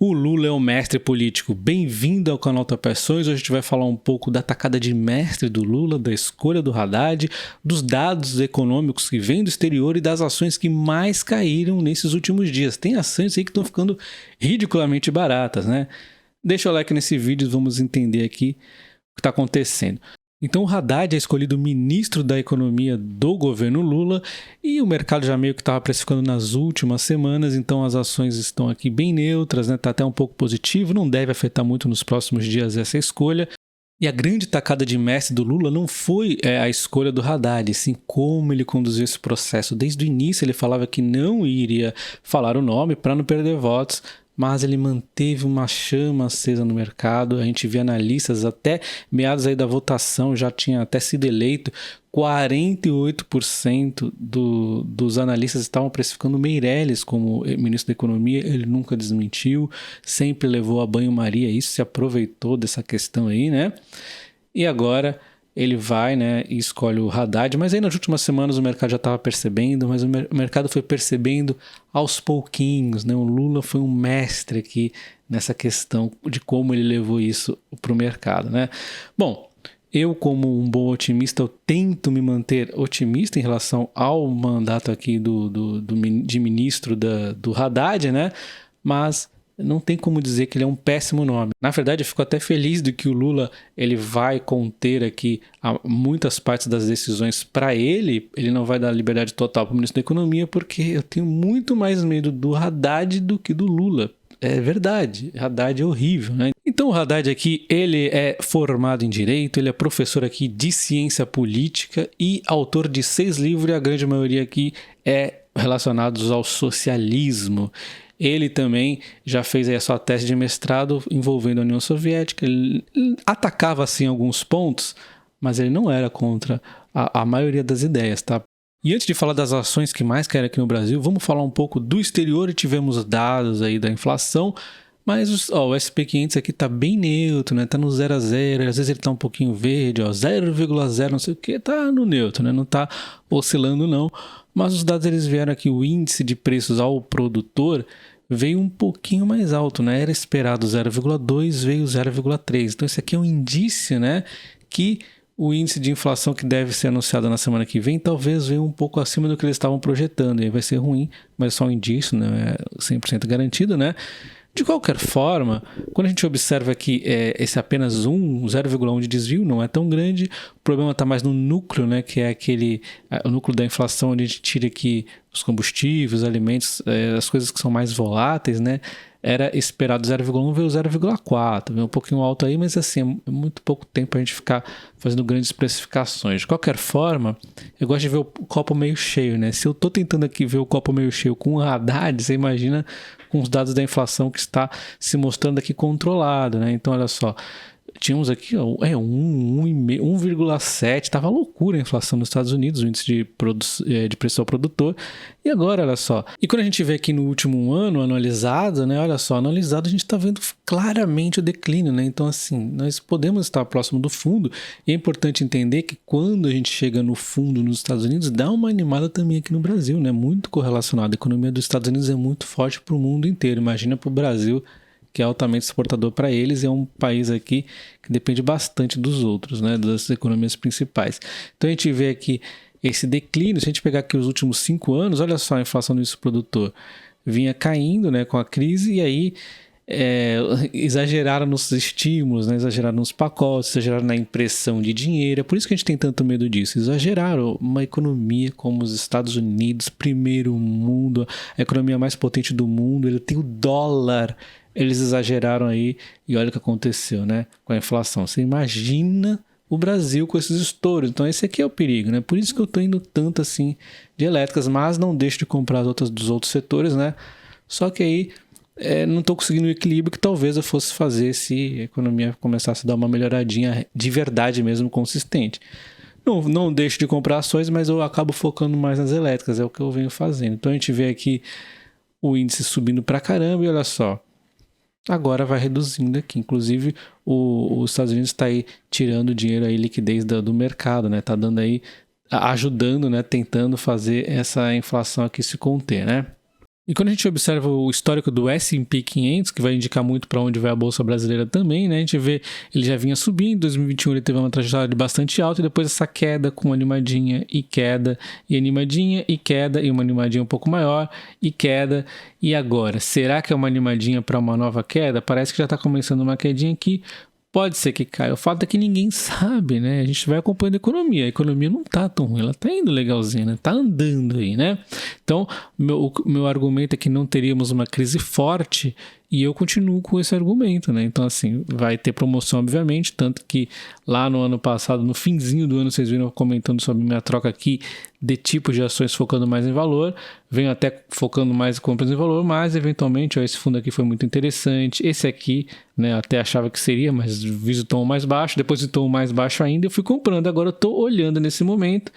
O Lula é um mestre político. Bem-vindo ao canal Tropeções. Hoje a gente vai falar um pouco da tacada de mestre do Lula, da escolha do Haddad, dos dados econômicos que vêm do exterior e das ações que mais caíram nesses últimos dias. Tem ações aí que estão ficando ridiculamente baratas, né? Deixa o like nesse vídeo e vamos entender aqui o que está acontecendo. Então o Haddad é escolhido ministro da economia do governo Lula e o mercado já meio que estava precificando nas últimas semanas, então as ações estão aqui bem neutras, né? Tá até um pouco positivo, não deve afetar muito nos próximos dias essa escolha. E a grande tacada de mestre do Lula não foi a escolha do Haddad, sim como ele conduziu esse processo. Desde o início ele falava que não iria falar o nome para não perder votos, mas ele manteve uma chama acesa no mercado. A gente vê analistas até meados aí da votação, já tinha até sido eleito, 48% dos analistas estavam precificando Meirelles como ministro da Economia. Ele nunca desmentiu, sempre levou a banho-maria, isso se aproveitou dessa questão aí, né? E agora ele vai, né, e escolhe o Haddad, mas aí nas últimas semanas o mercado já estava percebendo, mas o mercado foi percebendo aos pouquinhos, né? O Lula foi um mestre aqui nessa questão de como ele levou isso para o mercado, né? Bom, eu como um bom otimista, eu tento me manter otimista em relação ao mandato aqui de ministro do Haddad, né? Mas não tem como dizer que ele é um péssimo nome. Na verdade, eu fico até feliz de que o Lula ele vai conter aqui muitas partes das decisões para ele. Ele não vai dar liberdade total para o ministro da Economia, porque eu tenho muito mais medo do Haddad do que do Lula. É verdade, Haddad é horrível, né? Então o Haddad aqui, ele é formado em Direito, ele é professor aqui de Ciência Política e autor de 6 livros, e a grande maioria aqui é relacionados ao socialismo. Ele também já fez aí a sua tese de mestrado envolvendo a União Soviética. Ele atacava assim alguns pontos, mas ele não era contra a maioria das ideias, tá? E antes de falar das ações que mais caíram aqui no Brasil, vamos falar um pouco do exterior e tivemos dados aí da inflação. Mas o SP500 aqui tá bem neutro, né? Tá no 0 a 0, às vezes ele tá um pouquinho verde, ó, 0,0 não sei o que, tá no neutro, né? Não tá oscilando não. Mas os dados eles vieram aqui, o índice de preços ao produtor veio um pouquinho mais alto, né? Era esperado 0,2, veio 0,3. Então esse aqui é um indício, né, que o índice de inflação que deve ser anunciado na semana que vem talvez venha um pouco acima do que eles estavam projetando. E aí vai ser ruim, mas é só um indício, né? É 100% garantido, né? De qualquer forma, quando a gente observa que esse apenas 0,1 de desvio não é tão grande, o problema está mais no núcleo, né, que é o núcleo da inflação, onde a gente tira aqui os combustíveis, os alimentos, as coisas que são mais voláteis, né? Era esperado 0,1, veio 0,4, veio um pouquinho alto aí, mas assim, é muito pouco tempo a gente ficar fazendo grandes precificações. De qualquer forma, eu gosto de ver o copo meio cheio, né? Se eu tô tentando aqui ver o copo meio cheio com o Haddad, você imagina com os dados da inflação que está se mostrando aqui controlado, né? Então, olha só, tínhamos aqui 1,7, estava loucura a inflação nos Estados Unidos, o índice de preço ao produtor. E agora, olha só, e quando a gente vê aqui no último ano analisado, né, olha só, analisado a gente está vendo claramente o declínio, né? Então, assim, nós podemos estar próximo do fundo, e é importante entender que quando a gente chega no fundo nos Estados Unidos, dá uma animada também aqui no Brasil, né? Muito correlacionado. A economia dos Estados Unidos é muito forte para o mundo inteiro, imagina para o Brasil, que é altamente exportador para eles, é um país aqui que depende bastante dos outros, né, das economias principais. Então a gente vê aqui esse declínio. Se a gente pegar aqui os últimos 5 anos, olha só, a inflação do produtor vinha caindo, né, com a crise, e aí exageraram nos estímulos, né, exageraram nos pacotes, exageraram na impressão de dinheiro. É por isso que a gente tem tanto medo disso. Exageraram. Uma economia como os Estados Unidos, primeiro mundo, a economia mais potente do mundo, ele tem o dólar. Eles exageraram aí e olha o que aconteceu, né, com a inflação. Você imagina o Brasil com esses estouros. Então esse aqui é o perigo, né? Por isso que eu tô indo tanto assim de elétricas, mas não deixo de comprar as outras dos outros setores, né? Só que aí não estou conseguindo o equilíbrio que talvez eu fosse fazer se a economia começasse a dar uma melhoradinha de verdade mesmo, consistente. Não deixo de comprar ações, mas eu acabo focando mais nas elétricas, é o que eu venho fazendo. Então a gente vê aqui o índice subindo pra caramba e olha só, agora vai reduzindo aqui. Inclusive os Estados Unidos está aí tirando dinheiro aí, liquidez do mercado, né? Tá dando aí, ajudando, né? Tentando fazer essa inflação aqui se conter, né? E quando a gente observa o histórico do S&P 500, que vai indicar muito para onde vai a Bolsa Brasileira também, né? A gente vê, ele já vinha subindo, em 2021 ele teve uma trajetória bastante alta e depois essa queda com animadinha e queda, e animadinha e queda, e uma animadinha um pouco maior e queda. E agora, será que é uma animadinha para uma nova queda? Parece que já está começando uma quedinha aqui. Pode ser que caia. O fato é que ninguém sabe, né? A gente vai acompanhando a economia não tá tão ruim, ela tá indo legalzinha, né? Tá andando aí, né? Então, meu argumento é que não teríamos uma crise forte e eu continuo com esse argumento, né? Então, assim, vai ter promoção, obviamente, tanto que lá no ano passado, no finzinho do ano, vocês viram eu comentando sobre minha troca aqui de tipos de ações focando mais em valor, venho até focando mais em compras em valor, mas eventualmente, ó, esse fundo aqui foi muito interessante, esse aqui, né, até achava que seria, mas visto o tom mais baixo, depois do tom mais baixo ainda, eu fui comprando, agora eu tô olhando nesse momento.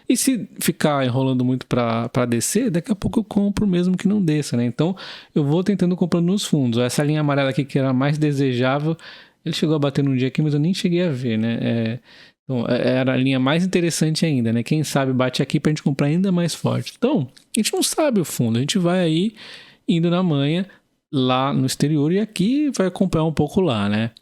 E se ficar enrolando muito para descer, daqui a pouco eu compro mesmo que não desça, né? Então, eu vou tentando comprando nos fundos. Essa linha amarela aqui, que era a mais desejável, ele chegou a bater num dia aqui, mas eu nem cheguei a ver, né? Então, era a linha mais interessante ainda, né? Quem sabe bate aqui pra gente comprar ainda mais forte. Então, a gente não sabe o fundo, a gente vai aí indo na manha lá no exterior e aqui vai acompanhar um pouco lá, né?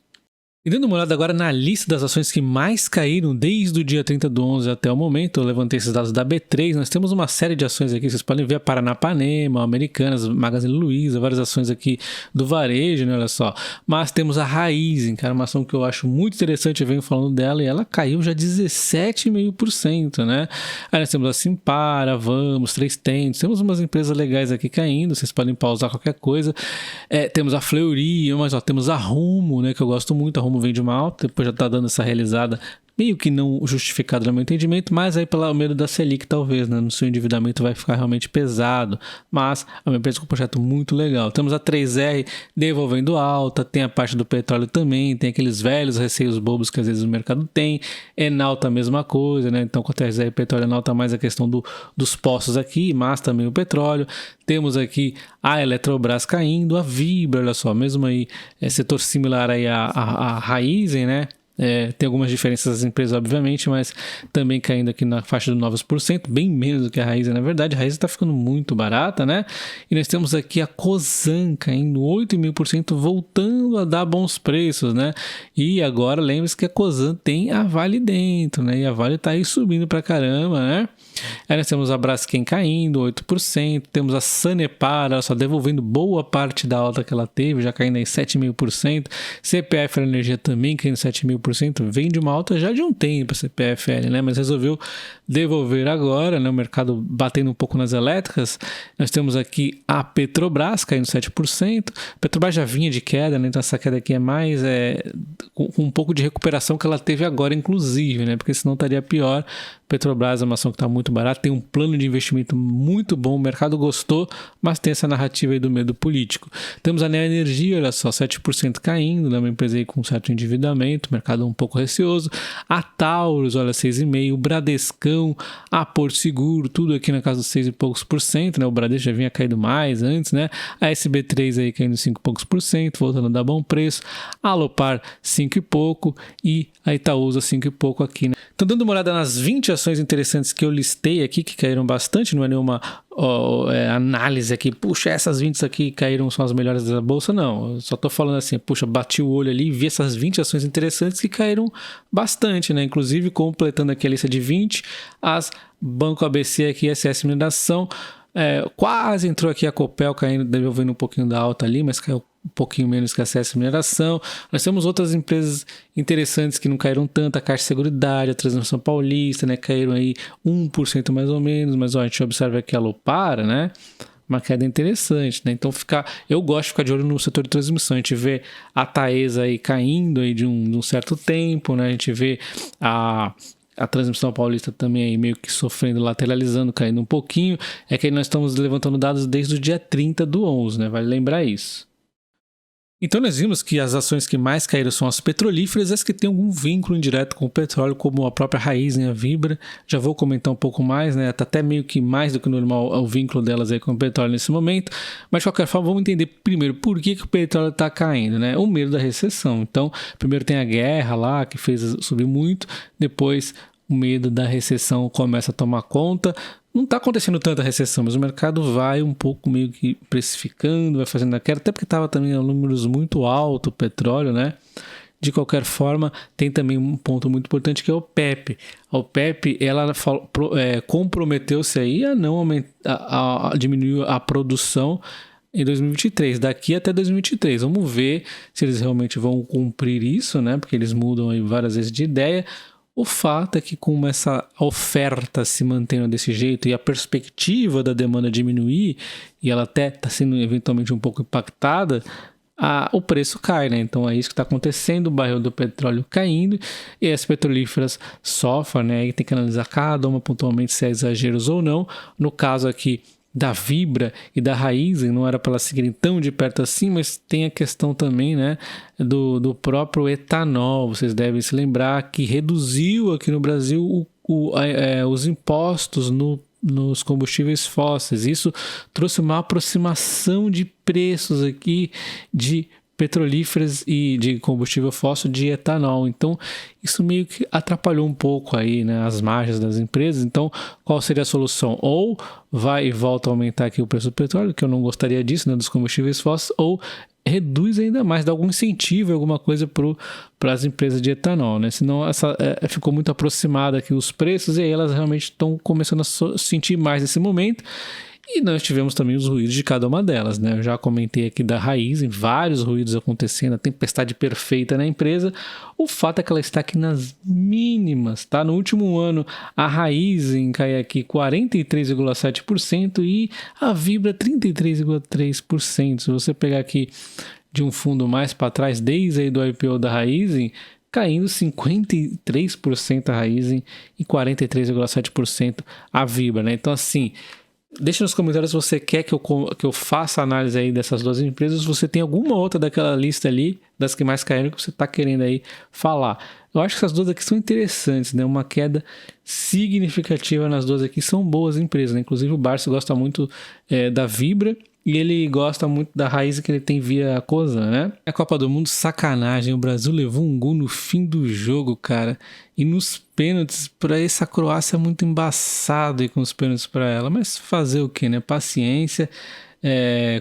E dando uma olhada agora na lista das ações que mais caíram desde o dia 30/11 até o momento, eu levantei esses dados da B3, nós temos uma série de ações aqui, vocês podem ver a Paranapanema, a Americanas, Magazine Luiza, várias ações aqui do varejo, né, olha só. Mas temos a Raizen, que é uma ação que eu acho muito interessante, eu venho falando dela e ela caiu já 17,5%, né? Aí nós temos a Simpara, Vamos, Três Tentos, temos umas empresas legais aqui caindo, vocês podem pausar qualquer coisa. Temos a Fleury, mas ó, temos a Rumo, né, que eu gosto muito, a Rumo vem de uma alta, depois já está dando essa realizada meio que não justificada no meu entendimento, mas aí pelo medo da Selic talvez, né? No seu endividamento vai ficar realmente pesado, mas é uma empresa com um projeto muito legal. Temos a 3R devolvendo alta, tem a parte do petróleo também, tem aqueles velhos receios bobos que às vezes o mercado tem, Enalta a mesma coisa, né? Então com a 3R petróleo Enalta mais a questão dos poços aqui, mas também o petróleo. Temos aqui a Eletrobras caindo, a Vibra, olha só, mesmo aí, setor similar aí a Raizen, né? Tem algumas diferenças das empresas, obviamente, mas também caindo aqui na faixa do 9%, bem menos do que a Raizen, na verdade. A Raizen está ficando muito barata, né? E nós temos aqui a Cosan caindo 8,5%, voltando a dar bons preços, né? E agora, lembre-se que a Cosan tem a Vale dentro, né? E a Vale está aí subindo pra caramba, né? Aí nós temos a Braskem caindo 8%, temos a Sanepar, ela só devolvendo boa parte da alta que ela teve, já caindo aí 7,5%, CPFL Energia também caindo 7,5%, vem de uma alta já de um tempo a CPFL, né? Mas resolveu devolver agora, né? O mercado batendo um pouco nas elétricas. Nós temos aqui a Petrobras caindo 7%, a Petrobras já vinha de queda, né? Então essa queda aqui é mais com um pouco de recuperação que ela teve agora, inclusive, né? Porque senão estaria pior. Petrobras é uma ação que está muito barata, tem um plano de investimento muito bom, o mercado gostou, mas tem essa narrativa aí do medo político. Temos a Neo Energia, olha só, 7% caindo, né? Uma empresa aí com certo endividamento, mercado um pouco receoso. A Taurus, olha, 6,5%, o Bradescão, a Porto Seguro, tudo aqui na casa dos 6 e poucos por cento, né? O Bradesco já vinha caído mais antes, né? A SB3 aí caindo 5 e poucos por cento, voltando a dar bom preço. A Alopar, 5 e pouco, e a Itaúsa, 5 e pouco aqui, né? Então, dando uma olhada nas 20 ações interessantes que eu listei aqui, que caíram bastante, não é nenhuma análise aqui, puxa, essas 20 aqui caíram, são as melhores da bolsa, não, eu só tô falando assim, puxa, bati o olho ali e vi essas 20 ações interessantes que caíram bastante, né, inclusive completando aqui a lista de 20, as Banco ABC aqui, SS Mineração, quase entrou aqui a Copel caindo, devolvendo um pouquinho da alta ali, mas caiu um pouquinho menos que a CS Mineração. Nós temos outras empresas interessantes que não caíram tanto, a Caixa de Seguridade, a Transmissão Paulista, né, caíram aí 1% mais ou menos, mas ó, a gente observa aqui a Lopar, né, uma queda interessante, né, então eu gosto de ficar de olho no setor de transmissão, a gente vê a Taesa aí caindo aí de um certo tempo, né, a gente vê a Transmissão Paulista também aí meio que sofrendo, lateralizando, caindo um pouquinho, é que aí nós estamos levantando dados desde o dia 30/11, né, vale lembrar isso. Então nós vimos que as ações que mais caíram são as petrolíferas, as que têm algum vínculo indireto com o petróleo, como a própria Raizen, a Vibra. Já vou comentar um pouco mais, né? Tá até meio que mais do que normal o vínculo delas aí com o petróleo nesse momento. Mas de qualquer forma, vamos entender primeiro por que o petróleo está caindo, né? O medo da recessão. Então, primeiro tem a guerra lá, que fez subir muito. Depois, o medo da recessão começa a tomar conta. não está acontecendo tanta recessão, mas o mercado vai um pouco meio que precificando, vai fazendo a queda, até porque estava também em números muito altos o petróleo, né? De qualquer forma, tem também um ponto muito importante que é o OPEP. A OPEP, ela comprometeu-se aí a não aumentar, a diminuir a produção em 2023, daqui até 2023. Vamos ver se eles realmente vão cumprir isso, né? Porque eles mudam aí várias vezes de ideia. O fato é que com essa oferta se mantendo desse jeito e a perspectiva da demanda diminuir, e ela até está sendo eventualmente um pouco impactada, o preço cai, né? Então é isso que está acontecendo, o barril do petróleo caindo e as petrolíferas sofrem, né? E tem que analisar cada uma pontualmente se é exageros ou não. No caso aqui da Vibra e da Raízen, não era para elas seguirem tão de perto assim, mas tem a questão também, né, do próprio etanol. Vocês devem se lembrar que reduziu aqui no Brasil os impostos nos combustíveis fósseis. Isso trouxe uma aproximação de preços aqui de petrolíferas e de combustível fóssil de etanol. Então, isso meio que atrapalhou um pouco aí, né, as margens das empresas. Então, qual seria a solução? Ou vai e volta a aumentar aqui o preço do petróleo, que eu não gostaria disso, né, dos combustíveis fósseis, ou reduz ainda mais, dá algum incentivo, alguma coisa para as empresas de etanol, né? Senão ficou muito aproximada aqui os preços e aí elas realmente estão começando a sentir mais nesse momento. E nós tivemos também os ruídos de cada uma delas, né? Eu já comentei aqui da Raízen, vários ruídos acontecendo, a tempestade perfeita na empresa. O fato é que ela está aqui nas mínimas, tá? No último ano, a Raízen cai aqui 43,7% e a Vibra 33,3%. Se você pegar aqui de um fundo mais para trás, desde aí do IPO da Raízen, caindo 53% a Raízen e 43,7% a Vibra, né? Então, assim, deixa nos comentários se você quer que eu faça análise aí dessas duas empresas, se você tem alguma outra daquela lista ali, das que mais caíram, que você está querendo aí falar. Eu acho que essas duas aqui são interessantes, né? Uma queda significativa nas duas aqui, são boas empresas, né? Inclusive o Barça gosta muito da Vibra, e ele gosta muito da raiz que ele tem via Cosan, né? A Copa do Mundo, sacanagem. O Brasil levou um gol no fim do jogo, cara. E nos pênaltis, para essa Croácia é muito embaçado ir com os pênaltis para ela. Mas fazer o quê, né? Paciência.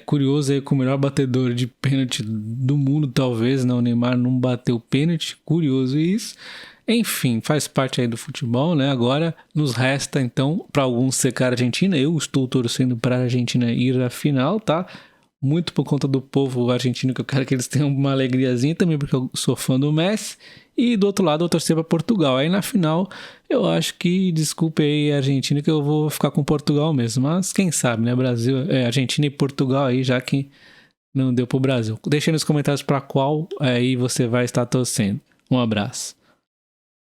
Curioso aí com o melhor batedor de pênalti do mundo, talvez, né? O Neymar não bateu pênalti. Curioso isso. Enfim, faz parte aí do futebol, né? Agora nos resta, então, para alguns secar a Argentina. Eu estou torcendo para a Argentina ir à final, tá? Muito por conta do povo argentino, que eu quero que eles tenham uma alegriazinha também, porque eu sou fã do Messi. E do outro lado, eu torcer para Portugal. Aí na final, eu acho que, desculpe aí a Argentina, que eu vou ficar com Portugal mesmo. Mas quem sabe, né? Argentina e Portugal aí, já que não deu pro Brasil. Deixa aí nos comentários para qual aí você vai estar torcendo. Um abraço.